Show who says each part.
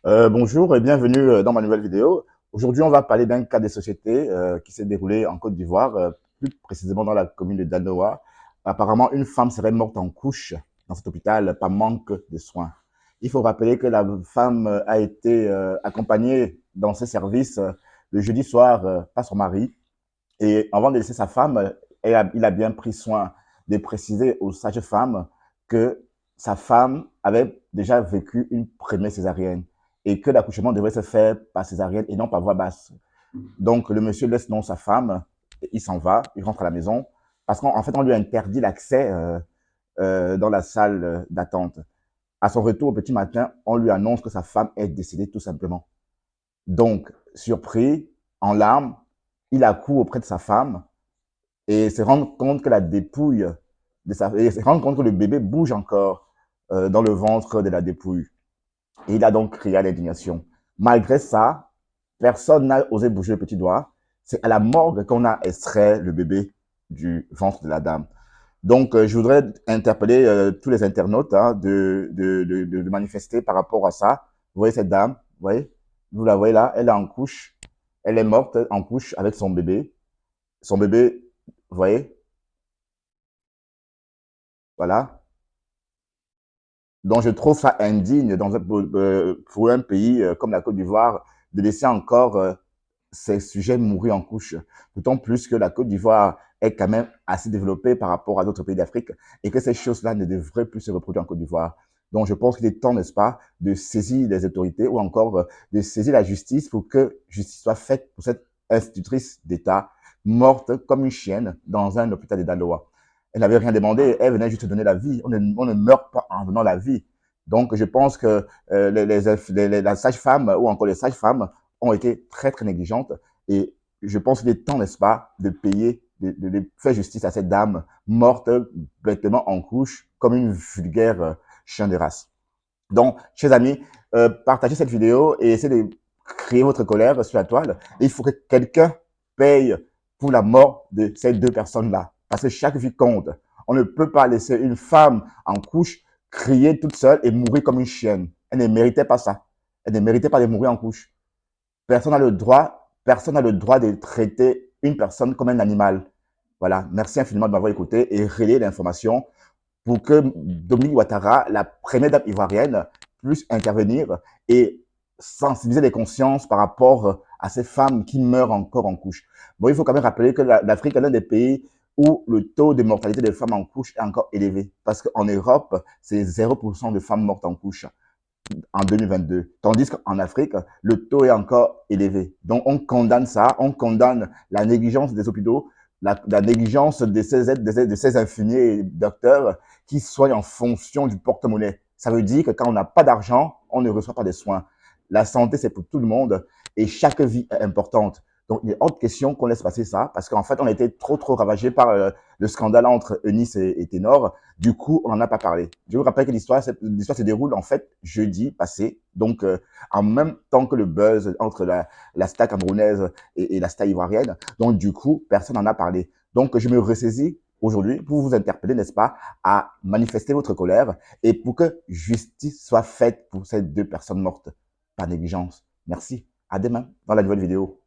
Speaker 1: Bonjour et bienvenue dans ma nouvelle vidéo. Aujourd'hui, on va parler d'un cas de société qui s'est déroulé en Côte d'Ivoire, plus précisément dans la commune de Danoa. Apparemment, une femme serait morte en couche dans cet hôpital par manque de soins. Il faut rappeler que la femme a été accompagnée dans ses services le jeudi soir par son mari. Et avant de laisser sa femme, il a bien pris soin de préciser aux sages-femmes que sa femme avait déjà vécu une première césarienne et que l'accouchement devait se faire par césarienne et non par voie basse. Donc, le monsieur laisse non sa femme, il s'en va, il rentre à la maison parce qu'en fait, on lui a interdit l'accès dans la salle d'attente. À son retour au petit matin, on lui annonce que sa femme est décédée tout simplement. Donc, surpris, en larmes, il accourt auprès de sa femme et se rendre compte que la dépouille et se rendre compte que le bébé bouge encore dans le ventre de la dépouille. Et il a donc crié à l'indignation. Malgré ça, personne n'a osé bouger le petit doigt. C'est à la morgue qu'on a extrait le bébé du ventre de la dame. Donc, je voudrais interpeller tous les internautes de manifester par rapport à ça. Vous voyez cette dame, vous voyez, vous la voyez là, elle est en couche, elle est morte en couche avec son bébé. Son bébé, vous voyez, voilà. Donc, je trouve ça indigne pour un pays comme la Côte d'Ivoire de laisser encore ces sujets mourir en couche. D'autant plus que la Côte d'Ivoire est quand même assez développée par rapport à d'autres pays d'Afrique et que ces choses-là ne devraient plus se reproduire en Côte d'Ivoire. Donc, je pense qu'il est temps, n'est-ce pas, de saisir les autorités ou encore de saisir la justice pour que justice soit faite pour cette institutrice d'État morte comme une chienne dans un hôpital de Daloa. Elle n'avait rien demandé, elle venait juste donner la vie. On ne meurt pas en donnant la vie. Donc, je pense que la sage-femme ou encore les sages-femmes ont été très, très négligentes. Et je pense qu'il est temps, n'est-ce pas, de payer, de faire justice à cette dame morte bêtement en couche comme une vulgaire chien de race. Donc, chers amis, partagez cette vidéo et essayez de créer votre colère sur la toile. Et il faut que quelqu'un paye pour la mort de ces deux personnes-là. Parce que chaque vie compte. On ne peut pas laisser une femme en couche crier toute seule et mourir comme une chienne. Elle ne méritait pas ça. Elle ne méritait pas de mourir en couche. Personne n'a le droit de traiter une personne comme un animal. Voilà. Merci infiniment de m'avoir écouté et relayer l'information pour que Dominique Ouattara, la première dame ivoirienne, puisse intervenir et sensibiliser les consciences par rapport à ces femmes qui meurent encore en couche. Bon, il faut quand même rappeler que l'Afrique est l'un des pays où le taux de mortalité des femmes en couche est encore élevé. Parce qu'en Europe, c'est 0% de femmes mortes en couche en 2022. Tandis qu'en Afrique, le taux est encore élevé. Donc, on condamne ça, on condamne la négligence des hôpitaux, la négligence de ces infirmiers et docteurs qui soignent en fonction du porte-monnaie. Ça veut dire que quand on n'a pas d'argent, on ne reçoit pas de soins. La santé, c'est pour tout le monde et chaque vie est importante. Donc, il est hors de question qu'on laisse passer ça parce qu'en fait, on a été trop ravagé par le scandale entre Eunice et Ténor. Du coup, on n'en a pas parlé. Je vous rappelle que l'histoire se déroule en fait jeudi passé, donc en même temps que le buzz entre la star camerounaise et la star ivoirienne. Donc du coup, personne n'en a parlé. Donc je me ressaisis aujourd'hui pour vous interpeller, n'est-ce pas, à manifester votre colère et pour que justice soit faite pour ces deux personnes mortes par négligence. Merci. À demain dans la nouvelle vidéo.